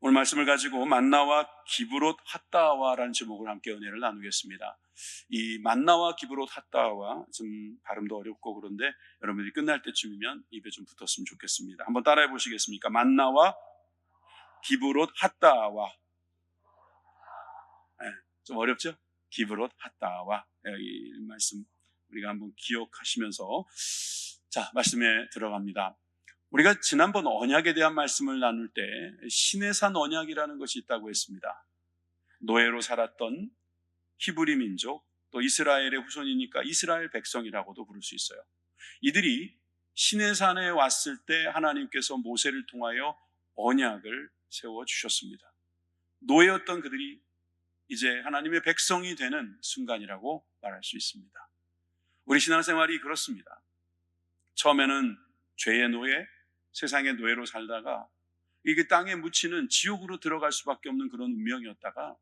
오늘 말씀을 가지고 만나와 기브롯 핫다와라는 제목을 함께 은혜를 나누겠습니다. 이 만나와 기브롯 핫다와 좀 발음도 어렵고 그런데 여러분들이 끝날 때쯤이면 입에 좀 붙었으면 좋겠습니다. 한번 따라해 보시겠습니까? 만나와 기브롯 핫다와. 네, 좀 어렵죠? 기브롯 핫다와. 이 말씀 우리가 한번 기억하시면서 자, 말씀에 들어갑니다. 우리가 지난번 언약에 대한 말씀을 나눌 때 시내산 언약이라는 것이 있다고 했습니다. 노예로 살았던 히브리 민족, 또 이스라엘의 후손이니까 이스라엘 백성이라고도 부를 수 있어요. 이들이 시내산에 왔을 때 하나님께서 모세를 통하여 언약을 세워주셨습니다. 노예였던 그들이 이제 하나님의 백성이 되는 순간이라고 말할 수 있습니다. 우리 신앙생활이 그렇습니다. 처음에는 죄의 노예, 세상의 노예로 살다가 이게 땅에 묻히는 지옥으로 들어갈 수밖에 없는 그런 운명이었다가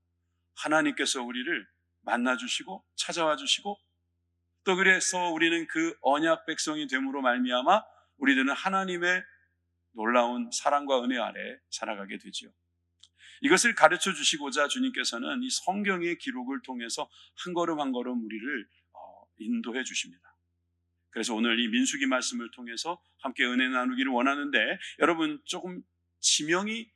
하나님께서 우리를 만나주시고 찾아와 주시고 또 그래서 우리는 그 언약 백성이 됨으로 말미암아 우리들은 하나님의 놀라운 사랑과 은혜 아래 살아가게 되죠. 이것을 가르쳐 주시고자 주님께서는 이 성경의 기록을 통해서 한 걸음 한 걸음 우리를 인도해 주십니다. 그래서 오늘 이 민수기 말씀을 통해서 함께 은혜 나누기를 원하는데 여러분 조금 지명이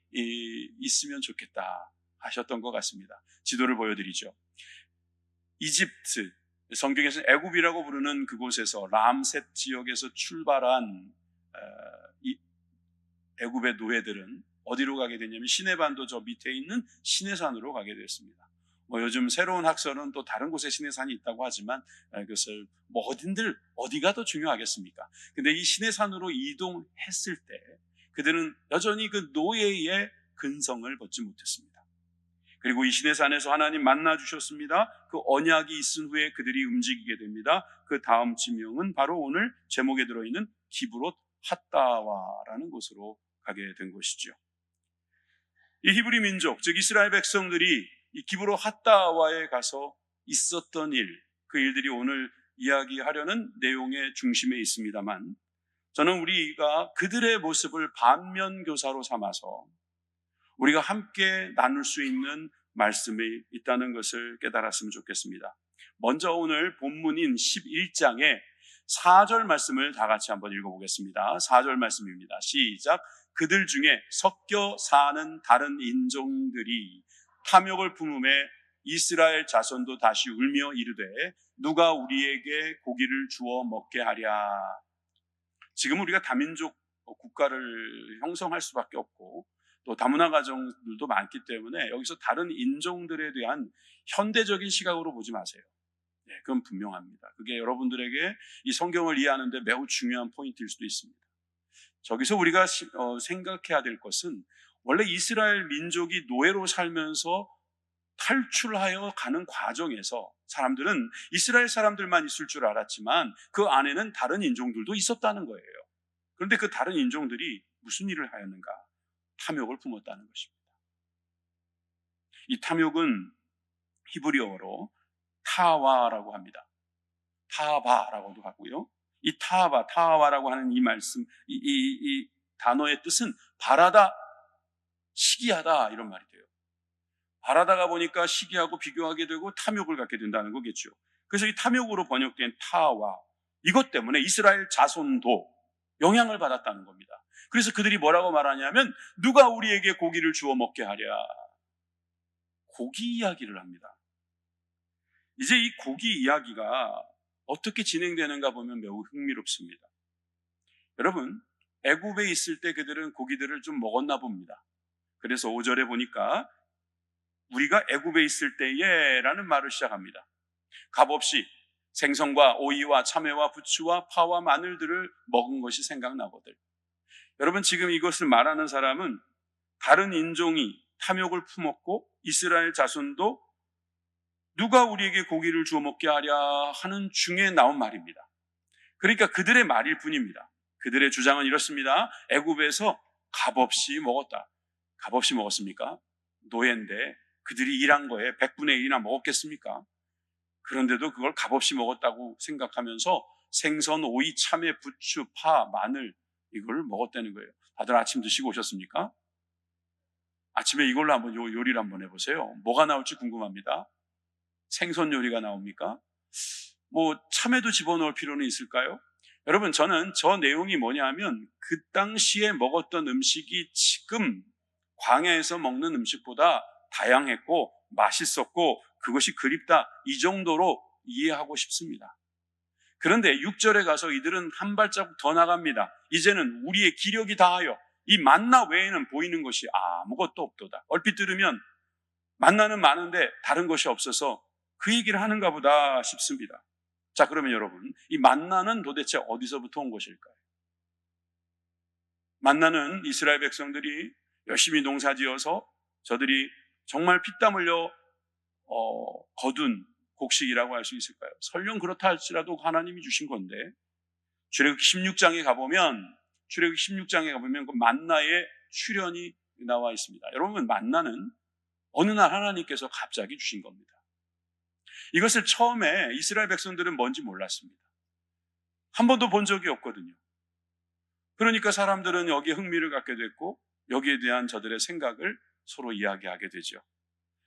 있으면 좋겠다 하셨던 것 같습니다. 지도를 보여드리죠. 이집트, 성경에서는 애굽이라고 부르는 그곳에서 람셋 지역에서 출발한 이 애굽의 노예들은 어디로 가게 됐냐면 시내반도 저 밑에 있는 시내산으로 가게 되었습니다. 요즘 새로운 학설은 또 다른 곳에 시내산이 있다고 하지만 그것을 어디가 더 중요하겠습니까? 근데 이 시내산으로 이동했을 때 그들은 여전히 그 노예의 근성을 벗지 못했습니다. 그리고 이 시내산에서 하나님 만나 주셨습니다. 그 언약이 있은 후에 그들이 움직이게 됩니다. 그 다음 지명은 바로 오늘 제목에 들어있는 기브롯 핫다와라는 곳으로 가게 된 것이죠. 이 히브리 민족, 즉 이스라엘 백성들이 이 기브롯 핫다와에 가서 있었던 일, 그 일들이 오늘 이야기하려는 내용의 중심에 있습니다만 저는 우리가 그들의 모습을 반면교사로 삼아서 우리가 함께 나눌 수 있는 말씀이 있다는 것을 깨달았으면 좋겠습니다. 먼저 오늘 본문인 11장의 4절 말씀을 다 같이 한번 읽어보겠습니다. 4절 말씀입니다. 시작. 그들 중에 섞여 사는 다른 인종들이 탐욕을 품음에 이스라엘 자손도 다시 울며 이르되 누가 우리에게 고기를 주어 먹게 하랴. 지금 우리가 다민족 국가를 형성할 수밖에 없고 또 다문화 가정들도 많기 때문에 여기서 다른 인종들에 대한 현대적인 시각으로 보지 마세요. 네, 그건 분명합니다. 그게 여러분들에게 이 성경을 이해하는 데 매우 중요한 포인트일 수도 있습니다. 저기서 우리가 생각해야 될 것은 원래 이스라엘 민족이 노예로 살면서 탈출하여 가는 과정에서 사람들은 이스라엘 사람들만 있을 줄 알았지만 그 안에는 다른 인종들도 있었다는 거예요. 그런데 그 다른 인종들이 무슨 일을 하였는가? 탐욕을 품었다는 것입니다. 이 탐욕은 히브리어로 타와라고 합니다. 타바라고도 하고요. 이 타와라고 하는 이 말씀, 이 단어의 뜻은 바라다, 시기하다 이런 말이 돼요. 바라다가 보니까 시기하고 비교하게 되고 탐욕을 갖게 된다는 거겠죠. 그래서 이 탐욕으로 번역된 타와, 이것 때문에 이스라엘 자손도 영향을 받았다는 겁니다. 그래서 그들이 뭐라고 말하냐면 누가 우리에게 고기를 주워 먹게 하랴. 고기 이야기를 합니다. 이제 이 고기 이야기가 어떻게 진행되는가 보면 매우 흥미롭습니다. 여러분, 애굽에 있을 때 그들은 고기들을 좀 먹었나 봅니다. 그래서 5절에 보니까 우리가 애굽에 있을 때에 라는 말을 시작합니다. 값없이 생선과 오이와 참외와 부추와 파와 마늘들을 먹은 것이 생각나거든. 여러분, 지금 이것을 말하는 사람은 다른 인종이 탐욕을 품었고 이스라엘 자손도 누가 우리에게 고기를 주워 먹게 하랴 하는 중에 나온 말입니다. 그러니까 그들의 말일 뿐입니다. 그들의 주장은 이렇습니다. 애굽에서 값없이 먹었다. 값없이 먹었습니까? 노예인데 그들이 일한 거에 100분의 1이나 먹었겠습니까? 그런데도 그걸 값없이 먹었다고 생각하면서 생선, 오이, 참외, 부추, 파, 마늘 이걸 먹었다는 거예요. 다들 아침 드시고 오셨습니까? 아침에 이걸로 한번 요리를 한번 해보세요. 뭐가 나올지 궁금합니다. 생선 요리가 나옵니까? 뭐 참외도 집어넣을 필요는 있을까요? 여러분, 저는 저 내용이 뭐냐면 그 당시에 먹었던 음식이 지금 광야에서 먹는 음식보다 다양했고 맛있었고 그것이 그립다, 이 정도로 이해하고 싶습니다. 그런데 6절에 가서 이들은 한 발자국 더 나갑니다. 이제는 우리의 기력이 다하여 이 만나 외에는 보이는 것이 아무것도 없도다. 얼핏 들으면 만나는 많은데 다른 것이 없어서 그 얘기를 하는가 보다 싶습니다. 자, 그러면 여러분, 이 만나는 도대체 어디서부터 온 것일까요? 만나는 이스라엘 백성들이 열심히 농사지어서 저들이 정말 피땀 흘려 거둔 곡식이라고 할 수 있을까요? 설령 그렇다 할지라도 하나님이 주신 건데, 출애굽기 16장에 가보면 그 만나의 출현이 나와 있습니다. 여러분, 만나는 어느 날 하나님께서 갑자기 주신 겁니다. 이것을 처음에 이스라엘 백성들은 뭔지 몰랐습니다. 한 번도 본 적이 없거든요. 그러니까 사람들은 여기에 흥미를 갖게 됐고 여기에 대한 저들의 생각을 서로 이야기하게 되죠.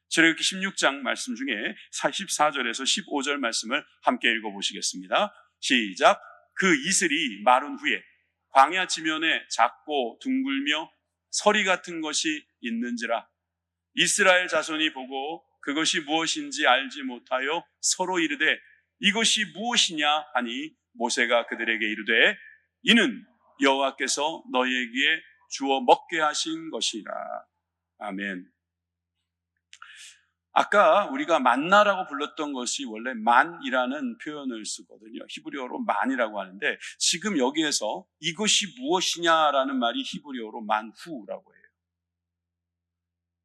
출애굽기 16장 말씀 중에 14절에서 15절 말씀을 함께 읽어보시겠습니다. 시작. 그 이슬이 마른 후에 광야 지면에 작고 둥글며 서리 같은 것이 있는지라. 이스라엘 자손이 보고 그것이 무엇인지 알지 못하여 서로 이르되 이것이 무엇이냐 하니 모세가 그들에게 이르되 이는 여호와께서 너희에게 주어 먹게 하신 것이라. 아멘. 아까 우리가 만나라고 불렀던 것이 원래 만이라는 표현을 쓰거든요. 히브리어로 만이라고 하는데 지금 여기에서 이것이 무엇이냐라는 말이 히브리어로 만후라고 해요.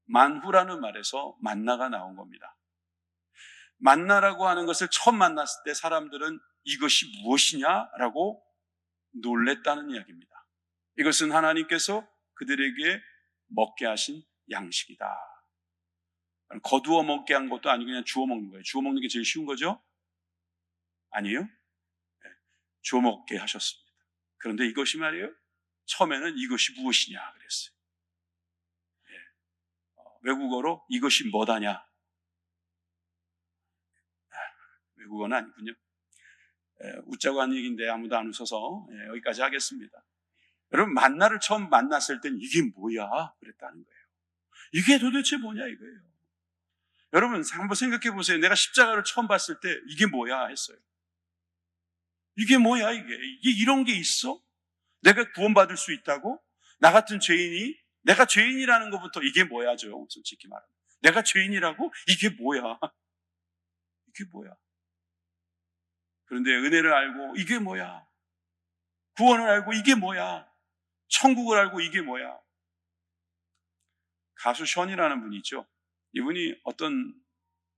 만후라는 말에서 만나가 나온 겁니다. 만나라고 하는 것을 처음 만났을 때 사람들은 이것이 무엇이냐라고 놀랬다는 이야기입니다. 이것은 하나님께서 그들에게 먹게 하신 양식이다. 거두어 먹게 한 것도 아니고 그냥 주워 먹는 거예요. 주워 먹는 게 제일 쉬운 거죠? 아니에요? 네, 주워 먹게 하셨습니다. 그런데 이것이 말이에요, 처음에는 이것이 무엇이냐 그랬어요. 네, 외국어로 이것이 뭐다냐? 외국어는 아니군요. 웃자고 한 얘기인데 아무도 안 웃어서 여기까지 하겠습니다. 여러분, 만나를 처음 만났을 땐 이게 뭐야? 그랬다는 거예요. 이게 도대체 뭐냐 이거예요. 여러분, 한번 생각해 보세요. 내가 십자가를 처음 봤을 때 이게 뭐야 했어요. 이게 뭐야 이게 이런 게 있어? 내가 구원받을 수 있다고? 나 같은 죄인이? 내가 죄인이라는 것부터 이게 뭐야죠, 솔직히 말하면. 내가 죄인이라고? 이게 뭐야? 이게 뭐야? 그런데 은혜를 알고 이게 뭐야? 구원을 알고 이게 뭐야? 천국을 알고 이게 뭐야? 가수 션이라는 분이 있죠. 이분이 어떤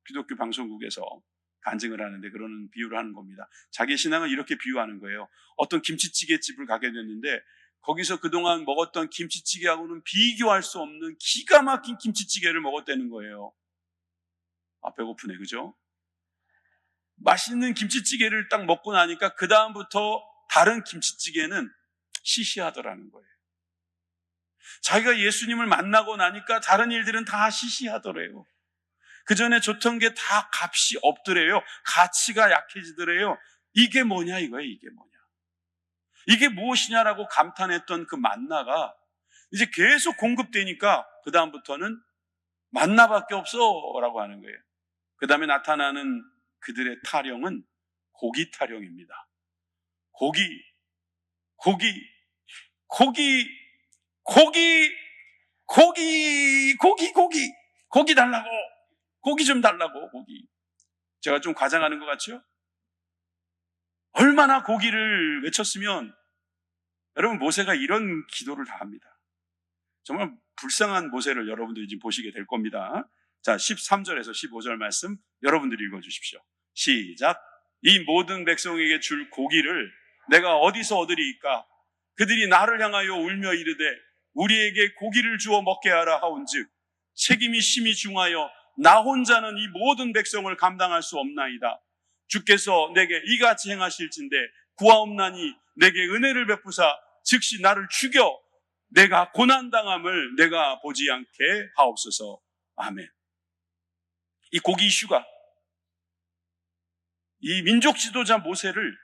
기독교 방송국에서 간증을 하는데 그러는 비유를 하는 겁니다. 자기 신앙을 이렇게 비유하는 거예요. 어떤 김치찌개 집을 가게 됐는데 거기서 그동안 먹었던 김치찌개하고는 비교할 수 없는 기가 막힌 김치찌개를 먹었다는 거예요. 배고프네, 그죠? 맛있는 김치찌개를 딱 먹고 나니까 그 다음부터 다른 김치찌개는 시시하더라는 거예요. 자기가 예수님을 만나고 나니까 다른 일들은 다 시시하더래요. 그 전에 줬던 게 다 값이 없더래요. 가치가 약해지더래요. 이게 뭐냐 이거예요. 이게 뭐냐, 이게 무엇이냐라고 감탄했던 그 만나가 이제 계속 공급되니까 그 다음부터는 만나밖에 없어 라고 하는 거예요. 그 다음에 나타나는 그들의 타령은 고기 타령입니다. 고기 달라고, 고기 좀 달라고, 고기. 제가 좀 과장하는 것 같죠? 얼마나 고기를 외쳤으면, 여러분, 모세가 이런 기도를 다 합니다. 정말 불쌍한 모세를 여러분들이 지금 보시게 될 겁니다. 자, 13절에서 15절 말씀 여러분들이 읽어주십시오. 시작. 이 모든 백성에게 줄 고기를 내가 어디서 얻으리이까? 그들이 나를 향하여 울며 이르되 우리에게 고기를 주어 먹게 하라 하온즉 책임이 심히 중하여 나 혼자는 이 모든 백성을 감당할 수 없나이다. 주께서 내게 이같이 행하실진대 구하옵나니 내게 은혜를 베푸사 즉시 나를 죽여 내가 고난당함을 내가 보지 않게 하옵소서. 아멘. 이 고기 이슈가 이 민족 지도자 모세를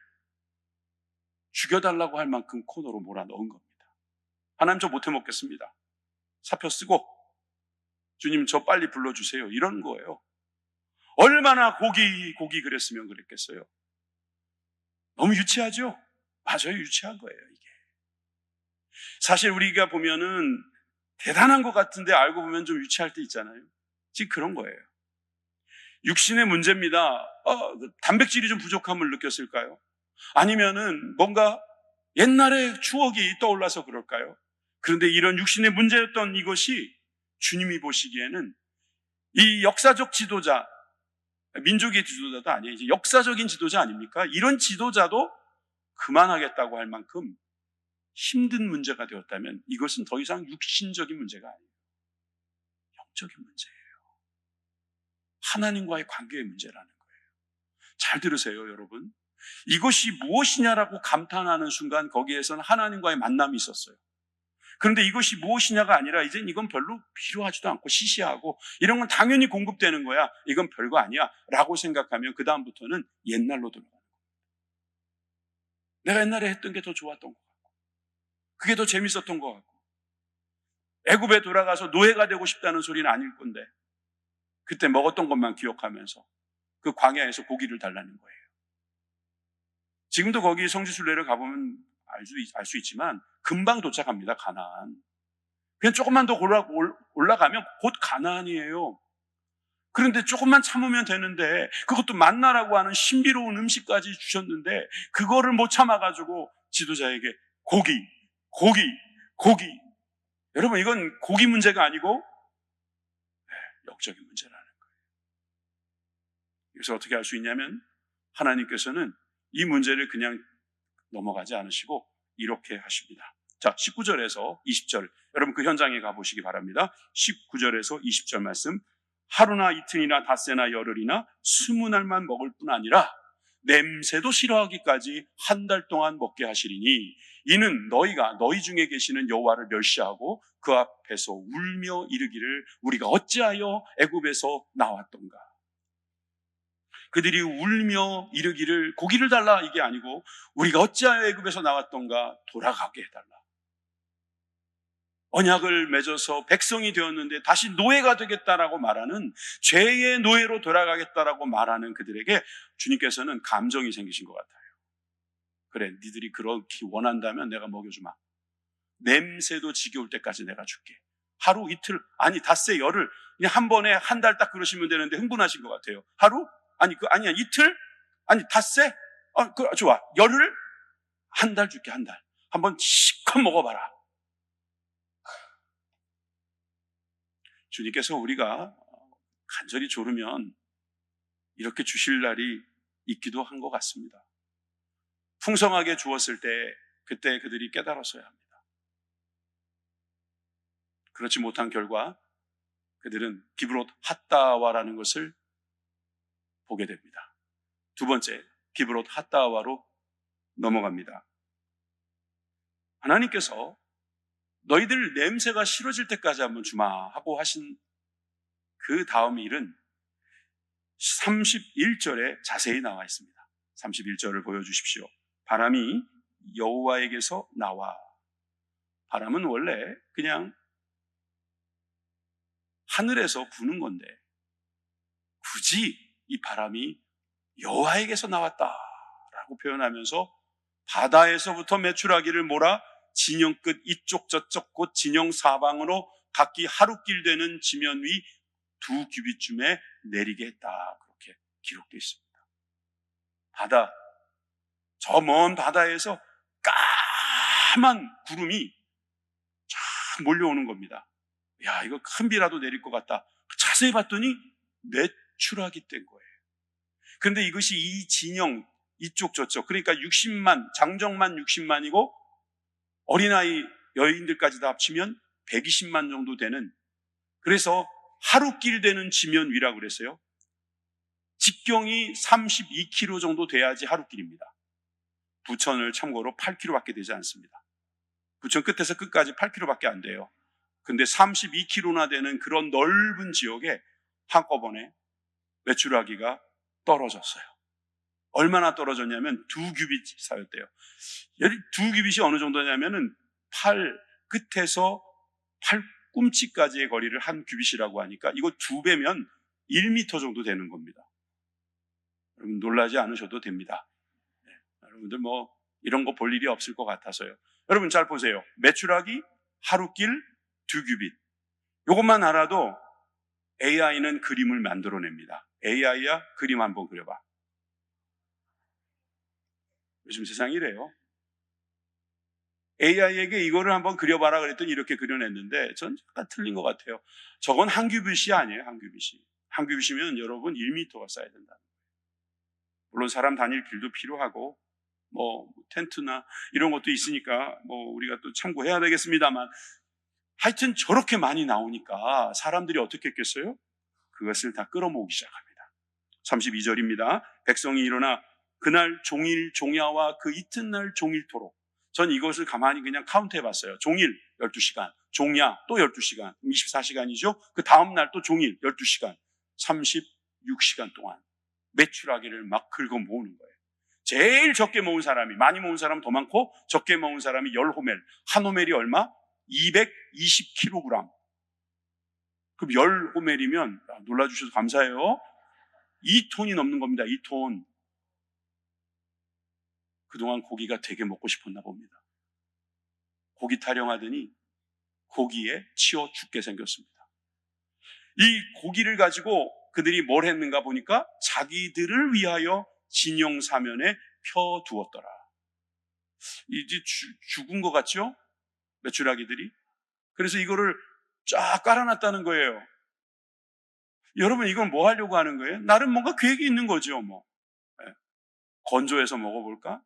죽여달라고 할 만큼 코너로 몰아넣은 겁니다. 하나님, 저 못해 먹겠습니다. 사표 쓰고 주님 저 빨리 불러주세요. 이런 거예요. 얼마나 고기 그랬으면 그랬겠어요. 너무 유치하죠? 맞아요. 유치한 거예요, 이게. 사실 우리가 보면은 대단한 것 같은데 알고 보면 좀 유치할 때 있잖아요. 지금 그런 거예요. 육신의 문제입니다. 단백질이 좀 부족함을 느꼈을까요? 아니면은 뭔가 옛날의 추억이 떠올라서 그럴까요? 그런데 이런 육신의 문제였던 이것이 주님이 보시기에는 이 역사적 지도자, 민족의 지도자도 아니에요. 이제 역사적인 지도자 아닙니까? 이런 지도자도 그만하겠다고 할 만큼 힘든 문제가 되었다면 이것은 더 이상 육신적인 문제가 아니에요. 영적인 문제예요. 하나님과의 관계의 문제라는 거예요. 잘 들으세요, 여러분. 이것이 무엇이냐라고 감탄하는 순간 거기에서는 하나님과의 만남이 있었어요. 그런데 이것이 무엇이냐가 아니라 이젠 이건 별로 필요하지도 않고 시시하고 이런 건 당연히 공급되는 거야. 이건 별거 아니야 라고 생각하면 그 다음부터는 옛날로 돌아가는 거예요. 내가 옛날에 했던 게 더 좋았던 것 같고 그게 더 재밌었던 것 같고 애굽에 돌아가서 노예가 되고 싶다는 소리는 아닐 건데 그때 먹었던 것만 기억하면서 그 광야에서 고기를 달라는 거예요. 지금도 거기 성지순례를 가보면 알 수 있지만 금방 도착합니다. 가나안. 그냥 조금만 더 올라가면 곧 가나안이에요. 그런데 조금만 참으면 되는데 그것도 만나라고 하는 신비로운 음식까지 주셨는데 그거를 못 참아가지고 지도자에게 고기. 여러분, 이건 고기 문제가 아니고 역적인 문제라는 거예요. 그래서 어떻게 할 수 있냐면 하나님께서는 이 문제를 그냥 넘어가지 않으시고 이렇게 하십니다. 자, 19절에서 20절 여러분 그 현장에 가보시기 바랍니다. 19절에서 20절 말씀. 하루나 이틀이나 닷새나 열흘이나 20날만 먹을 뿐 아니라 냄새도 싫어하기까지 한 달 동안 먹게 하시리니 이는 너희가 너희 중에 계시는 여호와를 멸시하고 그 앞에서 울며 이르기를 우리가 어찌하여 애굽에서 나왔던가. 그들이 울며 이르기를 고기를 달라 이게 아니고 우리가 어찌하여 애굽에서 나왔던가 돌아가게 해달라. 언약을 맺어서 백성이 되었는데 다시 노예가 되겠다라고 말하는 죄의 노예로 돌아가겠다라고 말하는 그들에게 주님께서는 감정이 생기신 것 같아요. 그래, 니들이 그렇게 원한다면 내가 먹여주마. 냄새도 지겨울 때까지 내가 줄게. 하루 이틀 아니 닷새 열흘 그냥 한 번에 한 달 딱 그러시면 되는데 흥분하신 것 같아요. 하루? 아니야 이틀? 아니 닷새? 좋아. 열흘? 한 달 줄게. 한 달. 한번 실컷 먹어봐라. 주님께서 우리가 간절히 조르면 이렇게 주실 날이 있기도 한 것 같습니다. 풍성하게 주었을 때 그때 그들이 깨달았어야 합니다. 그렇지 못한 결과 그들은 기브롯 핫다와라는 것을 보게 됩니다. 두 번째, 기브롯 핫다와로 넘어갑니다. 하나님께서 너희들 냄새가 싫어질 때까지 한번 주마 하고 하신 그 다음 일은 31절에 자세히 나와 있습니다. 31절을 보여주십시오. 바람이 여호와에게서 나와. 바람은 원래 그냥 하늘에서 부는 건데 굳이 이 바람이 여호와에게서 나왔다라고 표현하면서 바다에서부터 메추라기를 몰아 진영 끝 이쪽 저쪽 곧 진영 사방으로 각기 하루길 되는 지면 위 2규빗쯤에 내리게 했다. 그렇게 기록되어 있습니다. 바다, 저 먼 바다에서 까만 구름이 쫙 몰려오는 겁니다. 야, 이거 큰 비라도 내릴 것 같다. 자세히 봤더니 메추라기 뗀 거예요. 그런데 이것이 이 진영 이쪽 저쪽 그러니까 60만 장정만 60만이고 어린아이 여인들까지 다 합치면 120만 정도 되는 그래서 하루길 되는 지면 위라고 그랬어요. 직경이 32km 정도 돼야지 하루길입니다. 부천을 참고로 8km밖에 되지 않습니다. 부천 끝에서 끝까지 8km밖에 안 돼요. 근데 32km나 되는 그런 넓은 지역에 한꺼번에 메추라기가 떨어졌어요. 얼마나 떨어졌냐면 2규빗 쌓였대요. 두 규빗이 어느 정도냐면은 팔 끝에서 팔꿈치까지의 거리를 한 규빗이라고 하니까 이거 2배면 1m 정도 되는 겁니다. 여러분 놀라지 않으셔도 됩니다. 네, 여러분들 뭐 이런 거 볼 일이 없을 것 같아서요. 여러분 잘 보세요. 메추라기 하루길 2규빗. 이것만 알아도 AI는 그림을 만들어냅니다. AI야 그림 한번 그려봐. 요즘 세상이 이래요. AI에게 이거를 한번 그려봐라 그랬더니 이렇게 그려냈는데 전 약간 틀린 것 같아요. 저건 한 규빗이 아니에요. 한 규빗이. 한 규빗이면 여러분 1m가 쌓여야 된다. 물론 사람 다닐 길도 필요하고 뭐 텐트나 이런 것도 있으니까 뭐 우리가 또 참고해야 되겠습니다만 하여튼 저렇게 많이 나오니까 사람들이 어떻게 했겠어요? 그것을 다 끌어모으기 시작합니다. 32절입니다. 백성이 일어나 그날 종일 종야와 그 이튿날 종일토록. 전 이것을 가만히 그냥 카운트해 봤어요. 종일 12시간, 종야 또 12시간, 24시간이죠. 그 다음날 또 종일 12시간, 36시간 동안 메추라기를 막 긁어 모으는 거예요. 제일 적게 모은 사람이, 많이 모은 사람은 더 많고 적게 모은 사람이 10호멜. 한 호멜이 얼마? 220kg. 그럼 10호멜이면 놀라주셔서 감사해요. 2톤이 넘는 겁니다. 2톤. 그동안 고기가 되게 먹고 싶었나 봅니다. 고기 타령하더니 고기에 치여 죽게 생겼습니다. 이 고기를 가지고 그들이 뭘 했는가 보니까 자기들을 위하여 진영 사면에 펴두었더라. 이제 죽은 것 같죠? 메추라기들이. 그래서 이거를 쫙 깔아놨다는 거예요. 여러분 이건 뭐 하려고 하는 거예요? 나름 뭔가 계획이 있는 거죠. 뭐 건조해서 먹어볼까?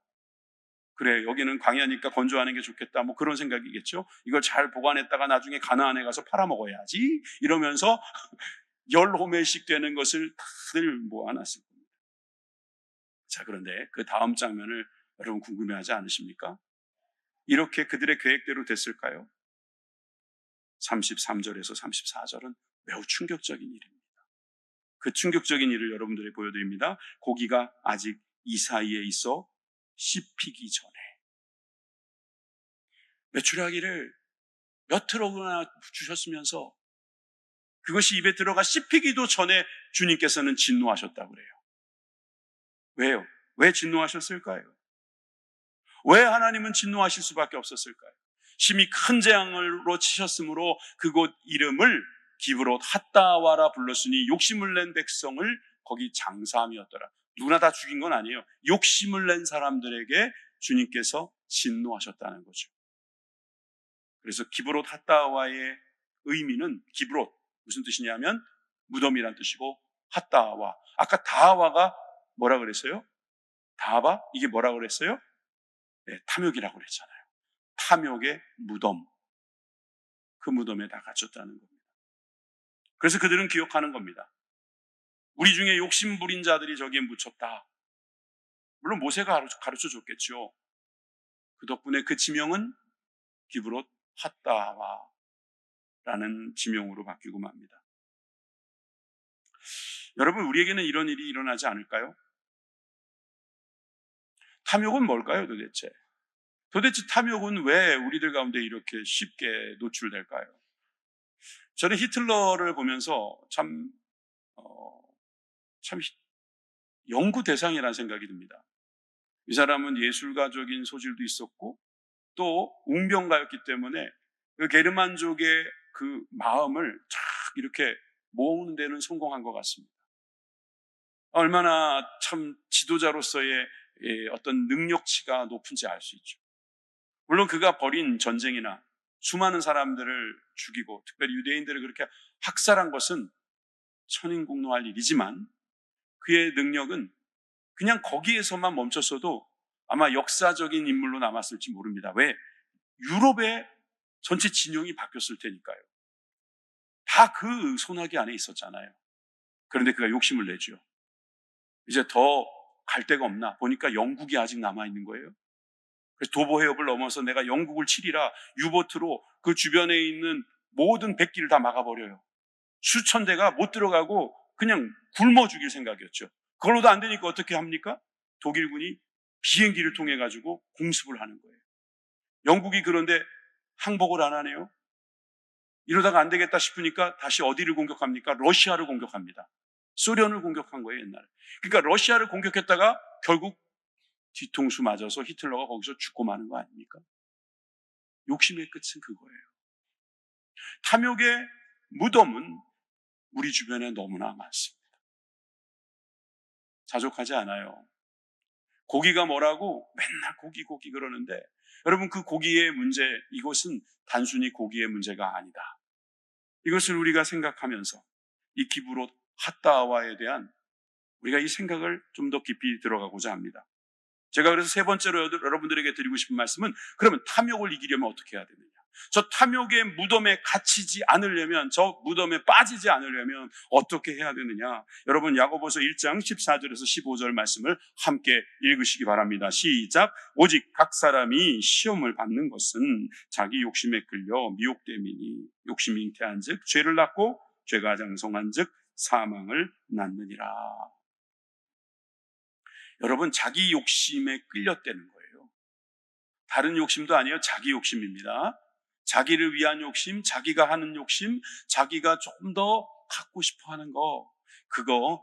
그래 여기는 광야니까 건조하는 게 좋겠다 뭐 그런 생각이겠죠. 이걸 잘 보관했다가 나중에 가나안에 가서 팔아먹어야지 이러면서 10호멜씩 되는 것을 다들 모아놨을 겁니다. 자 그런데 그 다음 장면을 여러분 궁금해하지 않으십니까? 이렇게 그들의 계획대로 됐을까요? 33절에서 34절은 매우 충격적인 일입니다. 그 충격적인 일을 여러분들이 보여드립니다. 고기가 아직 이 사이에 있어 씹히기 전에 메추라기를 몇 트럭이나 주셨으면서 그것이 입에 들어가 씹히기도 전에 주님께서는 진노하셨다고 그래요. 왜요? 왜 진노하셨을까요? 왜 하나님은 진노하실 수밖에 없었을까요? 심히 큰 재앙으로 치셨으므로 그곳 이름을 기브롯 핫다와라 불렀으니 욕심을 낸 백성을 거기 장사함이었더라. 누구나 다 죽인 건 아니에요. 욕심을 낸 사람들에게 주님께서 진노하셨다는 거죠. 그래서 기브롯 핫다와의 의미는 기브롯 무슨 뜻이냐면 무덤이란 뜻이고 핫다와 아까 다와가 뭐라 그랬어요? 다바 이게 뭐라 그랬어요? 네, 탐욕이라고 그랬잖아요. 탐욕의 무덤. 그 무덤에 다 갇혔다는 겁니다. 그래서 그들은 기억하는 겁니다. 우리 중에 욕심 부린 자들이 저기에 묻혔다. 물론 모세가 가르쳐 줬겠죠. 그 덕분에 그 지명은 기브롯 핫다와라는 지명으로 바뀌고 맙니다. 여러분 우리에게는 이런 일이 일어나지 않을까요? 탐욕은 뭘까요 도대체? 도대체 탐욕은 왜 우리들 가운데 이렇게 쉽게 노출될까요? 저는 히틀러를 보면서 참 연구 대상이라는 생각이 듭니다. 이 사람은 예술가적인 소질도 있었고 또 웅변가였기 때문에 그 게르만족의 그 마음을 쫙 이렇게 모으는 데는 성공한 것 같습니다. 얼마나 참 지도자로서의 어떤 능력치가 높은지 알 수 있죠. 물론 그가 벌인 전쟁이나 수많은 사람들을 죽이고 특별히 유대인들을 그렇게 학살한 것은 천인공노할 일이지만 그의 능력은 그냥 거기에서만 멈췄어도 아마 역사적인 인물로 남았을지 모릅니다. 왜? 유럽의 전체 진영이 바뀌었을 테니까요. 다 그 손아귀 안에 있었잖아요. 그런데 그가 욕심을 내죠. 이제 더 갈 데가 없나 보니까 영국이 아직 남아있는 거예요. 그래서 도보 해협을 넘어서 내가 영국을 치리라 유보트로 그 주변에 있는 모든 백기를 다 막아버려요. 수천 대가 못 들어가고 그냥 굶어 죽일 생각이었죠. 그걸로도 안 되니까 어떻게 합니까? 독일군이 비행기를 통해 가지고 공습을 하는 거예요. 영국이 그런데 항복을 안 하네요. 이러다가 안 되겠다 싶으니까 다시 어디를 공격합니까? 러시아를 공격합니다. 소련을 공격한 거예요, 옛날에. 그러니까 러시아를 공격했다가 결국 뒤통수 맞아서 히틀러가 거기서 죽고 마는 거 아닙니까? 욕심의 끝은 그거예요. 탐욕의 무덤은 우리 주변에 너무나 많습니다. 자족하지 않아요. 고기가 뭐라고 맨날 고기 그러는데, 여러분, 그 고기의 문제, 이것은 단순히 고기의 문제가 아니다. 이것을 우리가 생각하면서 이 기브롯 핫다와에 대한 우리가 이 생각을 좀 더 깊이 들어가고자 합니다. 제가 그래서 세 번째로 여러분들에게 드리고 싶은 말씀은, 그러면 탐욕을 이기려면 어떻게 해야 되느냐? 저 탐욕의 무덤에 갇히지 않으려면, 저 무덤에 빠지지 않으려면 어떻게 해야 되느냐? 여러분, 야고보서 1장 14절에서 15절 말씀을 함께 읽으시기 바랍니다. 시작. 오직 각 사람이 시험을 받는 것은 자기 욕심에 끌려 미혹됨이니, 욕심이 잉태한 즉 죄를 낳고, 죄가 장성한 즉 사망을 낳느니라. 여러분, 자기 욕심에 끌렸다는 거예요. 다른 욕심도 아니에요. 자기 욕심입니다. 자기를 위한 욕심, 자기가 하는 욕심, 자기가 조금 더 갖고 싶어 하는 거, 그거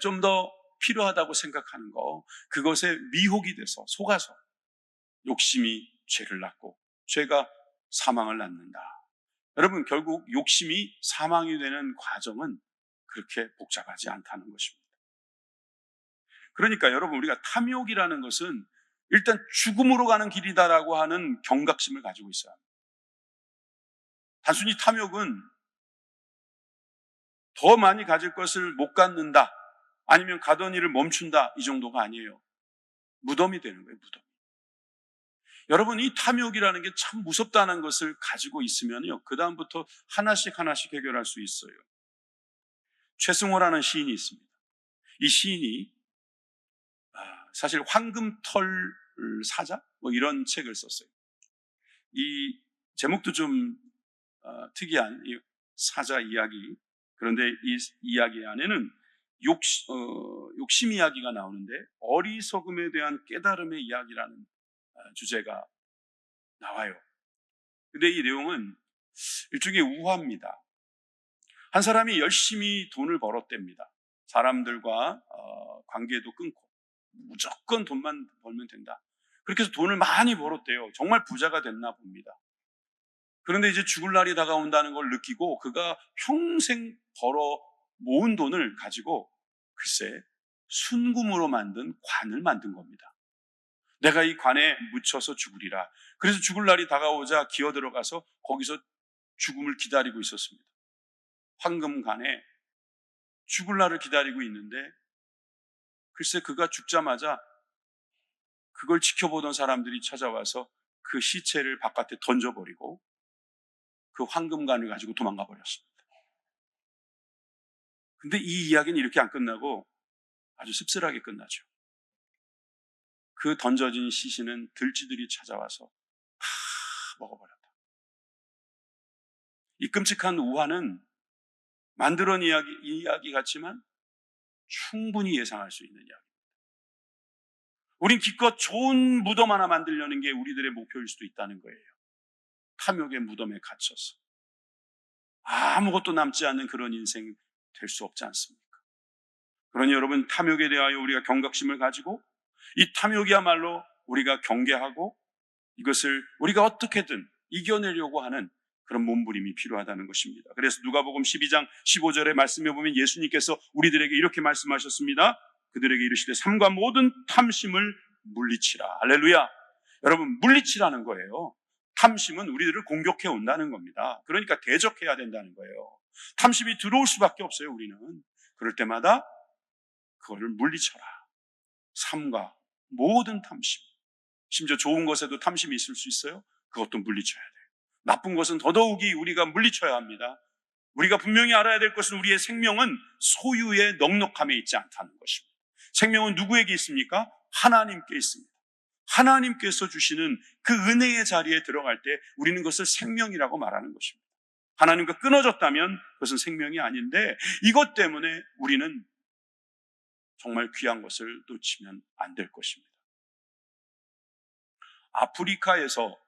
좀 더 필요하다고 생각하는 거, 그것에 미혹이 돼서 속아서 욕심이 죄를 낳고, 죄가 사망을 낳는다. 여러분, 결국 욕심이 사망이 되는 과정은 그렇게 복잡하지 않다는 것입니다. 그러니까 여러분, 우리가 탐욕이라는 것은 일단 죽음으로 가는 길이다라고 하는 경각심을 가지고 있어야 합니다. 단순히 탐욕은 더 많이 가질 것을 못 갖는다, 아니면 가던 일을 멈춘다, 이 정도가 아니에요. 무덤이 되는 거예요, 무덤. 여러분, 이 탐욕이라는 게 참 무섭다는 것을 가지고 있으면요, 그 다음부터 하나씩 해결할 수 있어요. 최승호라는 시인이 있습니다. 이 시인이 사실 황금털 사자? 뭐 이런 책을 썼어요. 이 제목도 좀 특이한 이 사자 이야기. 그런데 이 이야기 안에는 욕심 이야기가 나오는데, 어리석음에 대한 깨달음의 이야기라는 주제가 나와요. 근데 이 내용은 일종의 우화입니다. 한 사람이 열심히 돈을 벌었답니다. 사람들과 관계도 끊고 무조건 돈만 벌면 된다. 그렇게 해서 돈을 많이 벌었대요. 정말 부자가 됐나 봅니다. 그런데 이제 죽을 날이 다가온다는 걸 느끼고, 그가 평생 벌어 모은 돈을 가지고 글쎄 순금으로 만든 관을 만든 겁니다. 내가 이 관에 묻혀서 죽으리라. 그래서 죽을 날이 다가오자 기어 들어가서 거기서 죽음을 기다리고 있었습니다. 황금관에 죽을 날을 기다리고 있는데, 글쎄 그가 죽자마자 그걸 지켜보던 사람들이 찾아와서 그 시체를 바깥에 던져버리고 그 황금관을 가지고 도망가 버렸습니다. 근데 이 이야기는 이렇게 안 끝나고 아주 씁쓸하게 끝나죠. 그 던져진 시신은 들쥐들이 찾아와서 다 먹어버렸다. 이 끔찍한 우화는 만들어낸 이야기 같지만 충분히 예상할 수 있는 이야기입니다. 우린 기껏 좋은 무덤 하나 만들려는 게 우리들의 목표일 수도 있다는 거예요. 탐욕의 무덤에 갇혀서 아무것도 남지 않는 그런 인생 될 수 없지 않습니까? 그러니 여러분, 탐욕에 대하여 우리가 경각심을 가지고, 이 탐욕이야말로 우리가 경계하고 이것을 우리가 어떻게든 이겨내려고 하는 그런 몸부림이 필요하다는 것입니다. 그래서 누가복음 12장 15절의 말씀에 보면 예수님께서 우리들에게 이렇게 말씀하셨습니다. 그들에게 이르시되 삼가 모든 탐심을 물리치라. 할렐루야. 여러분, 물리치라는 거예요. 탐심은 우리들을 공격해 온다는 겁니다. 그러니까 대적해야 된다는 거예요. 탐심이 들어올 수밖에 없어요, 우리는. 그럴 때마다 그거를 물리쳐라. 삼가 모든 탐심. 심지어 좋은 것에도 탐심이 있을 수 있어요. 그것도 물리쳐야 돼요. 나쁜 것은 더더욱이 우리가 물리쳐야 합니다. 우리가 분명히 알아야 될 것은, 우리의 생명은 소유의 넉넉함에 있지 않다는 것입니다. 생명은 누구에게 있습니까? 하나님께 있습니다. 하나님께서 주시는 그 은혜의 자리에 들어갈 때 우리는 그것을 생명이라고 말하는 것입니다. 하나님과 끊어졌다면 그것은 생명이 아닌데, 이것 때문에 우리는 정말 귀한 것을 놓치면 안 될 것입니다. 아프리카에서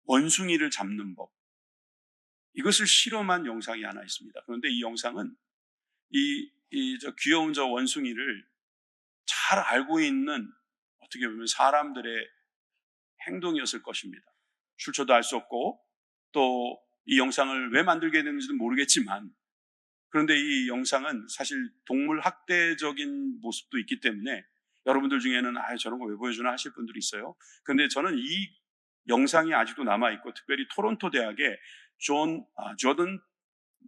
원숭이를 잡는 법, 이것을 실험한 영상이 하나 있습니다. 그런데 이 영상은 귀여운 저 원숭이를 잘 알고 있는, 어떻게 보면 사람들의 행동이었을 것입니다. 출처도 알 수 없고 또 이 영상을 왜 만들게 됐는지도 모르겠지만, 그런데 이 영상은 사실 동물 학대적인 모습도 있기 때문에 여러분들 중에는 저런 거 왜 보여주나 하실 분들이 있어요. 그런데 저는 이 영상이 아직도 남아있고, 특별히 토론토 대학의 조던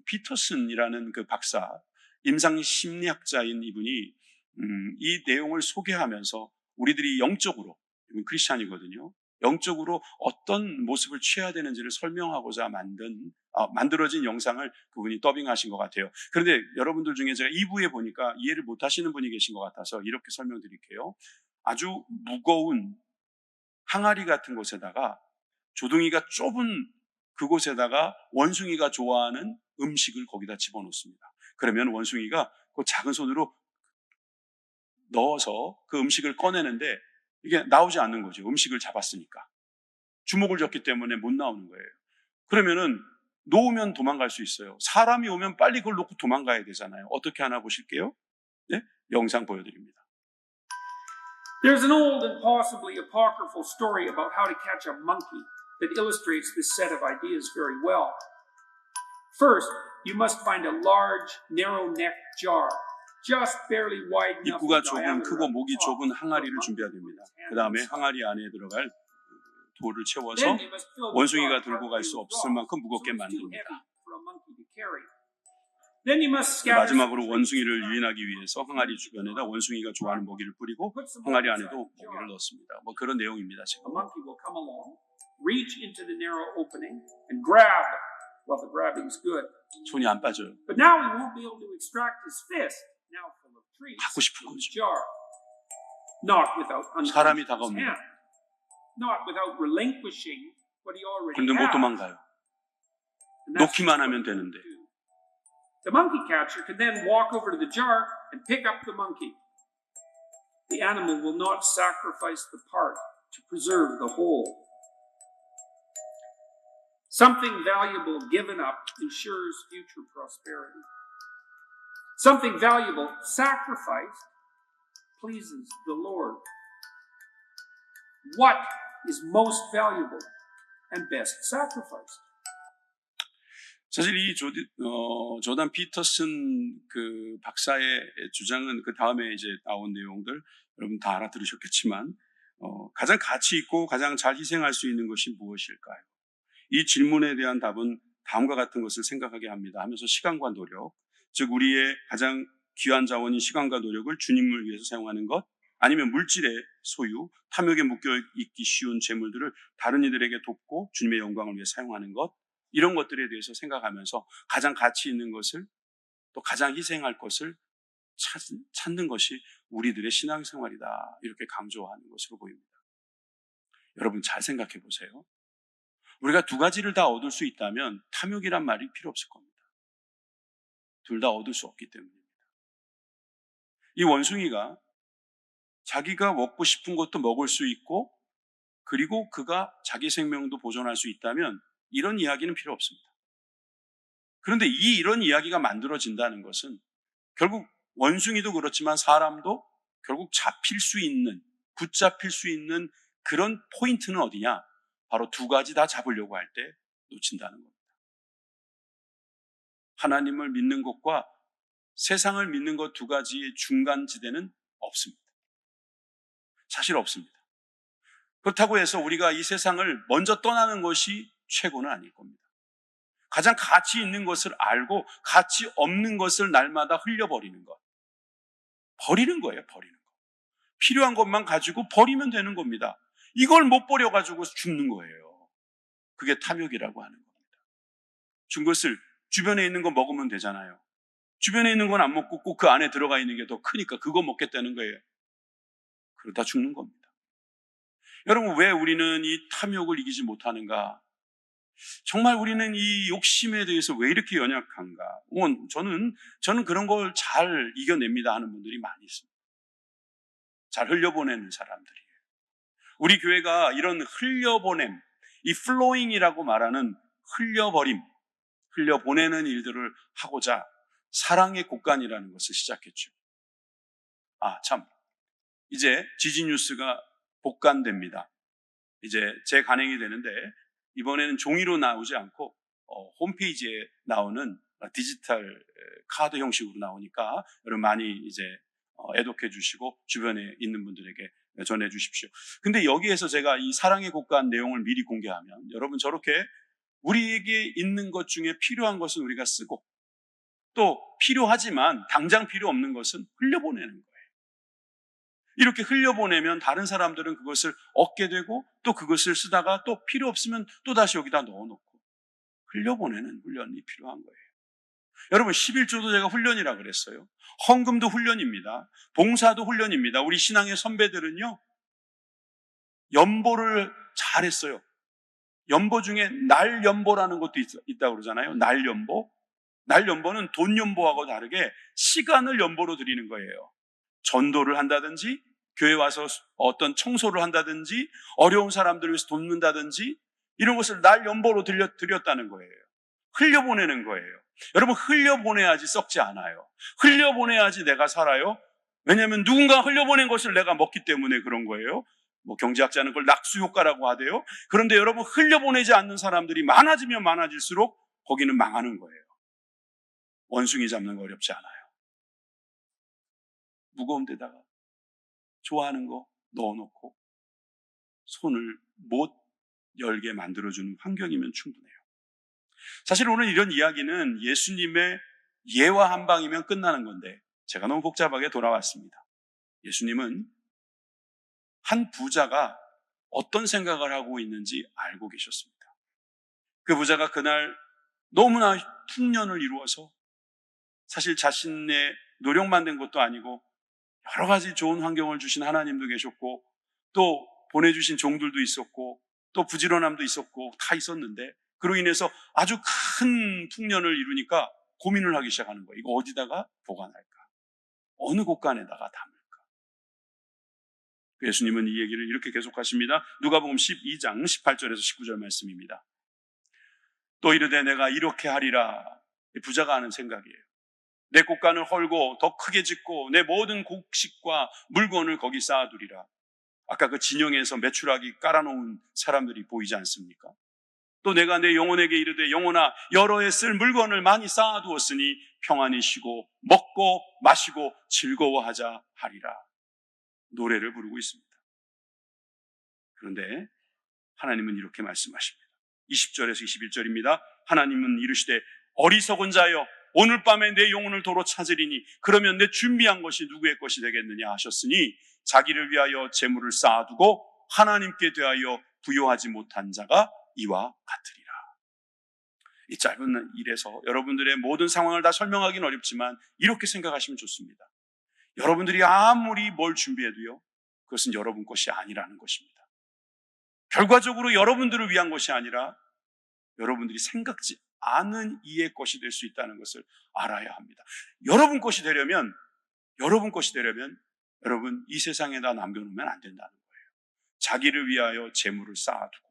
피터슨이라는 그 박사, 임상심리학자인 이분이 이 내용을 소개하면서 우리들이 영적으로, 이분 크리스찬이거든요, 영적으로 어떤 모습을 취해야 되는지를 설명하고자 만들어진 영상을 그분이 더빙하신 것 같아요. 그런데 여러분들 중에 제가 2부에 보니까 이해를 못 하시는 분이 계신 것 같아서 이렇게 설명드릴게요. 아주 무거운 항아리 같은 곳에다가, 조둥이가 좁은 그곳에다가 원숭이가 좋아하는 음식을 거기다 집어넣습니다. 그러면 원숭이가 그 작은 손으로 넣어서 그 음식을 꺼내는데 이게 나오지 않는 거죠. 음식을 잡았으니까. 주먹을 줬기 때문에 못 나오는 거예요. 그러면은 놓으면 도망갈 수 있어요. 사람이 오면 빨리 그걸 놓고 도망가야 되잖아요. 어떻게 하나 보실게요. 네? 영상 보여드립니다. There's an old and possibly apocryphal story about how to catch a monkey that illustrates this set of ideas very well. First, you must find a large, narrow-necked jar, just barely wide enough 입구가 in 좁은, diameter 크고 at the 목이 top 좁은 for a 항아리를 monkey 준비해야 to 됩니다. put his 그 hand 다음에 inside. 항아리 안에 들어갈 돌을 채워서 Then you must fill the 원숭이가 jar 들고 갈 수 partly with 없을 rock, 만큼 so 무겁게 it's too 만듭니다. heavy for a monkey to carry. Then you must scatter 마지막으로 some 원숭이를 trees 유인하기 위해서 항아리 주변에다 원숭이가 좋아하는 먹이를 뿌리고 Put some 항아리 inside 안에도 the jar. 먹이를 넣습니다. 뭐 그런 내용입니다. The 지금 monkey will come along, reach into the narrow opening, and grab. Well, the grabbing is good. 손이 안 빠져요. But now he won't be able to extract his fist, now full of treats, 갖고 싶은 from the 거죠. jar. Not without 사람이 unclenching his 다가옵니다. hand. Not without relinquishing what he already 그런데 못 has. 도망가요. And that's 놓기만 just 하면 what he 되는데. won't do. The monkey catcher can then walk over to the jar and pick up the monkey. The animal will not sacrifice the part to preserve the whole. Something valuable given up ensures future prosperity. Something valuable sacrificed pleases the Lord. What is most valuable and best sacrificed? 사실 이 조단 피터슨 그 박사의 주장은 그 다음에 이제 나온 내용들 여러분 다 알아들으셨겠지만, 가장 가치 있고 가장 잘 희생할 수 있는 것이 무엇일까요? 이 질문에 대한 답은 다음과 같은 것을 생각하게 합니다. 하면서 시간과 노력, 즉 우리의 가장 귀한 자원인 시간과 노력을 주님을 위해서 사용하는 것, 아니면 물질의 소유, 탐욕에 묶여 있기 쉬운 재물들을 다른 이들에게 돕고 주님의 영광을 위해 사용하는 것, 이런 것들에 대해서 생각하면서 가장 가치 있는 것을, 또 가장 희생할 것을 찾는 것이 우리들의 신앙생활이다, 이렇게 강조하는 것으로 보입니다. 여러분 잘 생각해 보세요. 우리가 두 가지를 다 얻을 수 있다면 탐욕이란 말이 필요 없을 겁니다. 둘 다 얻을 수 없기 때문입니다. 이 원숭이가 자기가 먹고 싶은 것도 먹을 수 있고, 그리고 그가 자기 생명도 보존할 수 있다면 이런 이야기는 필요 없습니다. 그런데 이런 이야기가 만들어진다는 것은 결국 원숭이도 그렇지만 사람도 결국 잡힐 수 있는, 붙잡힐 수 있는 그런 포인트는 어디냐? 바로 두 가지 다 잡으려고 할 때 놓친다는 겁니다. 하나님을 믿는 것과 세상을 믿는 것 두 가지의 중간지대는 없습니다. 사실 없습니다. 그렇다고 해서 우리가 이 세상을 먼저 떠나는 것이 최고는 아닐 겁니다. 가장 가치 있는 것을 알고 가치 없는 것을 날마다 흘려버리는 것. 버리는 거예요, 버리는 거. 필요한 것만 가지고 버리면 되는 겁니다. 이걸 못 버려가지고 죽는 거예요. 그게 탐욕이라고 하는 겁니다. 준 것을 주변에 있는 거 먹으면 되잖아요. 주변에 있는 건 안 먹고 꼭 그 안에 들어가 있는 게 더 크니까 그거 먹겠다는 거예요. 그러다 죽는 겁니다. 여러분, 왜 우리는 이 탐욕을 이기지 못하는가? 정말 우리는 이 욕심에 대해서 왜 이렇게 연약한가? 저는 그런 걸 잘 이겨냅니다 하는 분들이 많이 있습니다. 잘 흘려보내는 사람들이에요. 우리 교회가 이런 흘려보냄, 이 플로잉이라고 말하는 흘려버림, 흘려보내는 일들을 하고자 사랑의 곡간이라는 것을 시작했죠. 참, 이제 지지뉴스가 복간됩니다. 이제 재간행이 되는데 이번에는 종이로 나오지 않고 홈페이지에 나오는 디지털 카드 형식으로 나오니까 여러분 많이 이제 애독해 주시고 주변에 있는 분들에게 전해 주십시오. 근데 여기에서 제가 이 사랑의 곡간 내용을 미리 공개하면 여러분 저렇게 우리에게 있는 것 중에 필요한 것은 우리가 쓰고 또 필요하지만 당장 필요 없는 것은 흘려보내는 거예요. 이렇게 흘려보내면 다른 사람들은 그것을 얻게 되고 또 그것을 쓰다가 또 필요 없으면 또 다시 여기다 넣어놓고 흘려보내는 훈련이 필요한 거예요. 여러분 11조도 제가 훈련이라 그랬어요. 헌금도 훈련입니다. 봉사도 훈련입니다. 우리 신앙의 선배들은요 연보를 잘했어요. 연보 중에 날연보라는 것도 있다고 그러잖아요. 날연보. 날연보는 돈 연보하고 다르게 시간을 연보로 드리는 거예요. 전도를 한다든지 교회 와서 어떤 청소를 한다든지 어려운 사람들을 위해서 돕는다든지 이런 것을 날 연보로 드렸다는 거예요. 흘려보내는 거예요. 여러분 흘려보내야지 썩지 않아요. 흘려보내야지 내가 살아요. 왜냐하면 누군가 흘려보낸 것을 내가 먹기 때문에 그런 거예요. 경제학자는 그걸 낙수효과라고 하대요. 그런데 여러분 흘려보내지 않는 사람들이 많아지면 많아질수록 거기는 망하는 거예요. 원숭이 잡는 거 어렵지 않아요. 무거운 데다가 좋아하는 거 넣어놓고 손을 못 열게 만들어주는 환경이면 충분해요. 사실 오늘 이런 이야기는 예수님의 예와 한 방이면 끝나는 건데 제가 너무 복잡하게 돌아왔습니다. 예수님은 한 부자가 어떤 생각을 하고 있는지 알고 계셨습니다. 그 부자가 그날 너무나 풍년을 이루어서 사실 자신의 노력만 된 것도 아니고 여러 가지 좋은 환경을 주신 하나님도 계셨고 또 보내주신 종들도 있었고 또 부지런함도 있었고 다 있었는데 그로 인해서 아주 큰 풍년을 이루니까 고민을 하기 시작하는 거예요. 이거 어디다가 보관할까? 어느 곳간에다가 담을까? 예수님은 이 얘기를 이렇게 계속하십니다. 누가복음 12장 18절에서 19절 말씀입니다. 또 이르되 내가 이렇게 하리라. 부자가 하는 생각이에요. 내 곳간을 헐고 더 크게 짓고 내 모든 곡식과 물건을 거기 쌓아두리라. 아까 그 진영에서 메추라기 깔아놓은 사람들이 보이지 않습니까? 또 내가 내 영혼에게 이르되 영혼아 여러 해 쓸 물건을 많이 쌓아두었으니 평안히 쉬고 먹고 마시고 즐거워하자 하리라. 노래를 부르고 있습니다. 그런데 하나님은 이렇게 말씀하십니다. 20절에서 21절입니다. 하나님은 이르시되 어리석은 자여 오늘 밤에 내 영혼을 도로 찾으리니 그러면 내 준비한 것이 누구의 것이 되겠느냐 하셨으니 자기를 위하여 재물을 쌓아두고 하나님께 대하여 부요하지 못한 자가 이와 같으리라. 이 짧은 일에서 여러분들의 모든 상황을 다 설명하기는 어렵지만 이렇게 생각하시면 좋습니다. 여러분들이 아무리 뭘 준비해도요 그것은 여러분 것이 아니라는 것입니다. 결과적으로 여러분들을 위한 것이 아니라 여러분들이 생각지 않은 이의 것이 될 수 있다는 것을 알아야 합니다. 여러분 것이 되려면 여러분 이 세상에다 남겨놓으면 안 된다는 거예요. 자기를 위하여 재물을 쌓아두고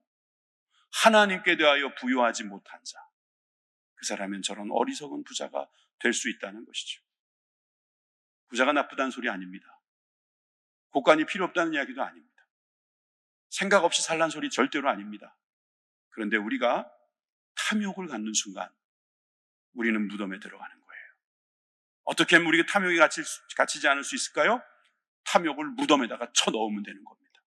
하나님께 대하여 부요하지 못한 자, 그 사람은 저런 어리석은 부자가 될 수 있다는 것이죠. 부자가 나쁘다는 소리 아닙니다. 곳간이 필요 없다는 이야기도 아닙니다. 생각 없이 살란 소리 절대로 아닙니다. 그런데 우리가 탐욕을 갖는 순간 우리는 무덤에 들어가는 거예요. 어떻게 하면 우리가 탐욕에 갇히지 않을 수 있을까요? 탐욕을 무덤에다가 쳐넣으면 되는 겁니다.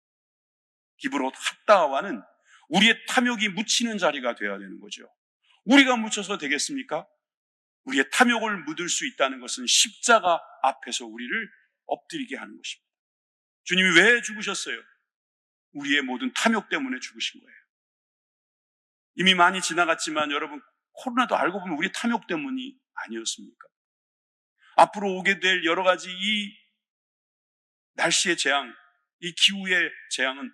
기브롯 핫다와는 우리의 탐욕이 묻히는 자리가 되어야 되는 거죠. 우리가 묻혀서 되겠습니까? 우리의 탐욕을 묻을 수 있다는 것은 십자가 앞에서 우리를 엎드리게 하는 것입니다. 주님이 왜 죽으셨어요? 우리의 모든 탐욕 때문에 죽으신 거예요. 이미 많이 지나갔지만 여러분 코로나도 알고 보면 우리 탐욕 때문이 아니었습니까? 앞으로 오게 될 여러 가지 이 날씨의 재앙, 이 기후의 재앙은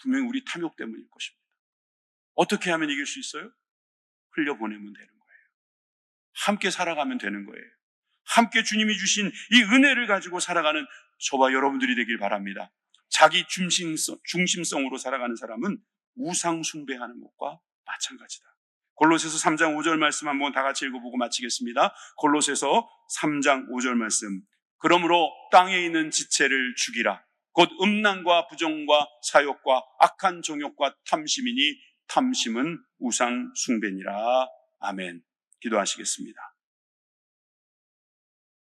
분명히 우리 탐욕 때문일 것입니다. 어떻게 하면 이길 수 있어요? 흘려보내면 되는 거예요. 함께 살아가면 되는 거예요. 함께 주님이 주신 이 은혜를 가지고 살아가는 저와 여러분들이 되길 바랍니다. 자기 중심성으로 살아가는 사람은 우상 숭배하는 것과 마찬가지다. 골로새서 3장 5절 말씀 한번 다 같이 읽어보고 마치겠습니다. 골로새서 3장 5절 말씀. 그러므로 땅에 있는 지체를 죽이라. 곧 음란과 부정과 사욕과 악한 정욕과 탐심이니 탐심은 우상 숭배니라. 아멘. 기도하시겠습니다.